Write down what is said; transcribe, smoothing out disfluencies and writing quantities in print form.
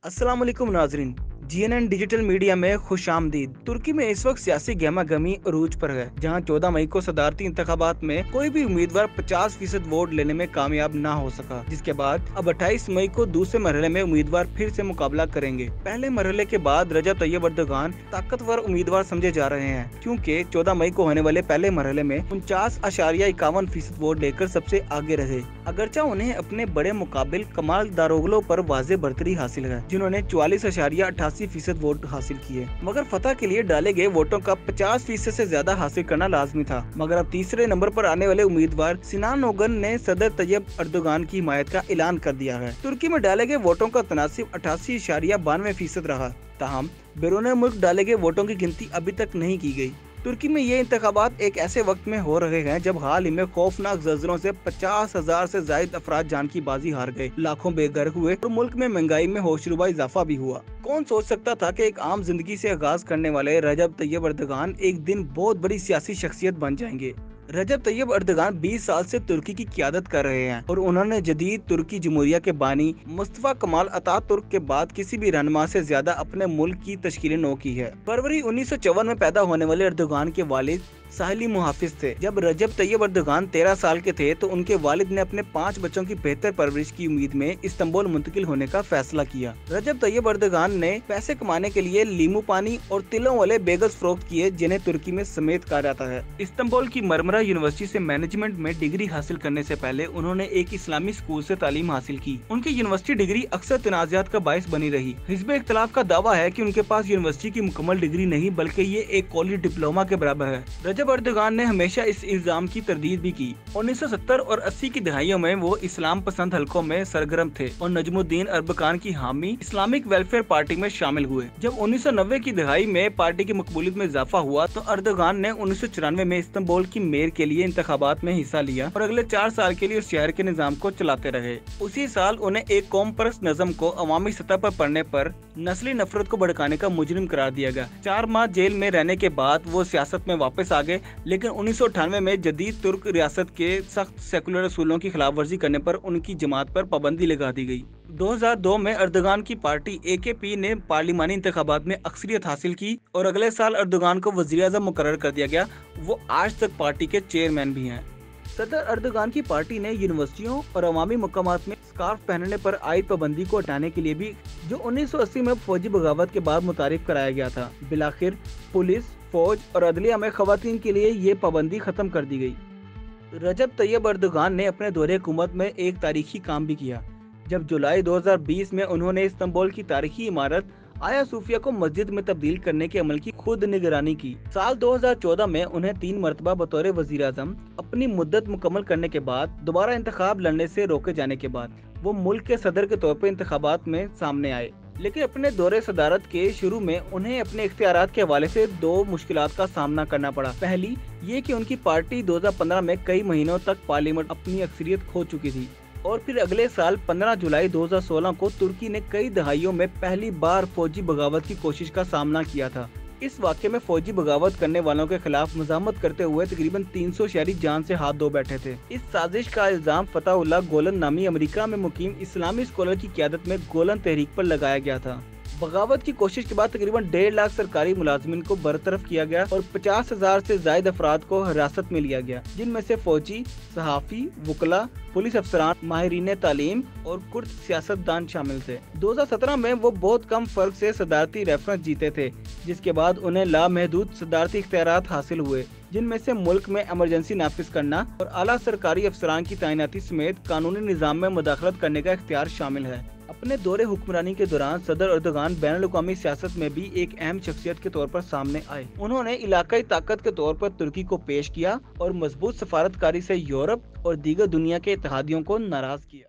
अस्सलाम वालेकुम नाजरीन। जीएनएन डिजिटल मीडिया में खुश आमदीद। तुर्की में इस वक्त सियासी गहमा गहमी अरूज पर है, जहां 14 मई को सदारती इंतखाबात में कोई भी उम्मीदवार 50% वोट लेने में कामयाब ना हो सका, जिसके बाद अब 28 मई को दूसरे मरहले में उम्मीदवार फिर से मुकाबला करेंगे। पहले मरहले के बाद रजब तैयब अर्दोगान ताकतवर उम्मीदवार समझे जा रहे हैं, क्योंकि 14 मई को होने वाले पहले मरहले में 49.51% वोट लेकर सबसे आगे रहे। अगरचा उन्हें अपने बड़े मुकाबिल कमाल दारोगलो पर वाज़ेह बढ़तरी हासिल है, जिन्होंने 44.88% वोट हासिल किए, मगर फतह के लिए डाले गए वोटों का 50% से ज्यादा हासिल करना लाजमी था। मगर अब तीसरे नंबर पर आने वाले उम्मीदवार सिनान ओगन ने सदर तैयब अर्दोगान की हिमायत का ऐलान कर दिया है। तुर्की में डाले गए वोटों का तनासिब 88.92% रहा, ताहम बैरून मुल्क डाले गए वोटों की गिनती अभी तक नहीं की गई। तुर्की में ये इंतखाबात एक ऐसे वक्त में हो रहे हैं जब हाल ही में खौफनाक ज़लज़लों से 50,000 से ज्यादा अफराद जान की बाजी हार गए, लाखों बेघर हुए और मुल्क में महंगाई में होशरुबा इजाफा भी हुआ। कौन सोच सकता था कि एक आम जिंदगी से आगाज करने वाले रजब तैयब अर्दोगान एक दिन बहुत बड़ी सियासी शख्सियत बन जाएंगे। रजब तैयब अर्दोगान 20 साल से तुर्की की क़यादत कर रहे हैं और उन्होंने जदीद तुर्की जमहूरिया के बानी मुस्तफा कमाल अतातुर्क के बाद किसी भी रहनुमा से ज्यादा अपने मुल्क की तश्कील नौ की है। फरवरी 1954 में पैदा होने वाले अर्दोगान के वालिद साहिली मुहाफिज थे। जब रजब तैयब अर्दोगान 13 साल के थे तो उनके वालिद ने अपने 5 बच्चों की बेहतर परवरिश की उम्मीद में इस्तांबुल मुंतकिल होने का फैसला किया। रजब तैयब अर्दोगान ने पैसे कमाने के लिए लीमू पानी और तिलों वाले बेगल्स फरोख्त किए, जिन्हें तुर्की में समेत कहा जाता है। इस्तांबुल की मरमरा यूनिवर्सिटी से मैनेजमेंट में डिग्री हासिल करने से पहले उन्होंने एक इस्लामी स्कूल से तालीम हासिल की। उनकी यूनिवर्सिटी डिग्री अक्सर तनाज़ात का बायस बनी रही। हिज़्ब इख्तिलाफ का दावा है कि उनके पास यूनिवर्सिटी की मुकम्मल डिग्री नहीं बल्कि ये एक कॉलेज डिप्लोमा के बराबर है। रजब अर्दोगान ने हमेशा इस इल्जाम की तरदीद भी की। 1970 और 80 की दहाइयों में वो इस्लाम पसंद हलकों में सरगर्म थे और नजमुद्दीन अरबकान की हामी इस्लामिक वेलफेयर पार्टी में शामिल हुए। जब 1990 की दहाई में पार्टी की मकबूलियत में इजाफा हुआ तो अर्दोगान ने 1994 में इस्तांबुल की मेयर के लिए इंतखाबात में हिस्सा लिया और अगले 4 साल के लिए उस शहर के निजाम को चलाते रहे। उसी साल उन्हें एक कौम परस्त नज़म को अवामी सतह पर पढ़ने पर नस्ली नफरत को भड़काने का मुजरिम करार दिया गया। 4 माह जेल में रहने के बाद वो सियासत में वापस आ गए, लेकिन 1998 में जदीद तुर्क रियासत के सख्त सेकुलर असूलों की खिलाफ वर्जी करने पर उनकी जमात पर पाबंदी लगा दी गई। 2002 में अर्दोगान की पार्टी AKP ने पार्लिमानी इंतखाबात में अक्सरियत हासिल की और अगले साल अर्दोगान को वज़ीर-ए-आज़म मुकर्रर कर दिया गया। वो आज तक पार्टी के चेयरमैन भी हैं। सदर अर्दोगान की पार्टी ने यूनिवर्सिटियों और अवामी मकामात में स्कार्फ पहनने पर आयद पाबंदी को हटाने के लिए भी, जो 1980 में फौजी बगावत के बाद मुतारिफ कराया गया था, बिलाखिर पुलिस, फौज और अदलिया में खवातीन के लिए ये पाबंदी खत्म कर दी गई। रजब तैयब अर्दोगान ने अपने दौरे हुकूमत में एक तारीखी काम भी किया, जब जुलाई 2020 में उन्होंने इस्तांबुल की तारीखी इमारत आया सूफिया को मस्जिद में तब्दील करने के अमल की खुद निगरानी की। साल 2014 में उन्हें 3 मरतबा बतौर वज़ीर-ए-आज़म अपनी मुद्दत मुकम्मल करने के बाद दोबारा इंतखाब लड़ने से रोके जाने के बाद वो मुल्क के सदर के तौर पर इंतखाबात में सामने आए, लेकिन अपने दौरे सदारत के शुरू में उन्हें अपने इख्तियारात के हवाले से 2 मुश्किलात का सामना करना पड़ा। पहली ये कि उनकी पार्टी 2015 में कई महीनों तक पार्लियामेंट अपनी अक्सरियत खो चुकी थी और फिर अगले साल 15 जुलाई 2016 को तुर्की ने कई दहाइयों में पहली बार फौजी बगावत की कोशिश का सामना किया था। इस वाक़े में फौजी बगावत करने वालों के खिलाफ मज़ामत करते हुए तकरीबन 300 शहरी जान से हाथ धो बैठे थे। इस साजिश का इल्जाम फतहुल्लाह गोलन नामी अमेरिका में मुकीम इस्लामी स्कॉलर की क़यादत में गोलन तहरीक पर लगाया गया था। बगावत की कोशिश के बाद तकरीबन 1.5 लाख सरकारी मुलाजमिन को बरतरफ किया गया और 50,000 से ज्यादा अफराद को हिरासत में लिया गया, जिनमें से फौजी, सहाफ़ी, वकला, पुलिस अफसरान, माहिरीन तालीम और कुर्द सियासतदान शामिल थे। 2017 में वो बहुत कम फर्क से सदारती रेफरेंस जीते थे, जिसके बाद उन्हें लामहदूद सदारती इख्तियारात हासिल हुए, जिनमें से मुल्क में इमरजेंसी नाफिज करना और आला सरकारी अफसरान की तैनाती समेत कानूनी निज़ाम में मुदाखलत करने का इख्तियार शामिल है। अपने दौरे हुक्मरानी के दौरान सदर अर्दोगान बैनुल-अक़वामी सियासत में भी एक अहम शख्सियत के तौर पर सामने आए। उन्होंने इलाकाई ताकत के तौर पर तुर्की को पेश किया और मजबूत सफारतकारी से यूरोप और दीगर दुनिया के इत्तेहादियों को नाराज किया।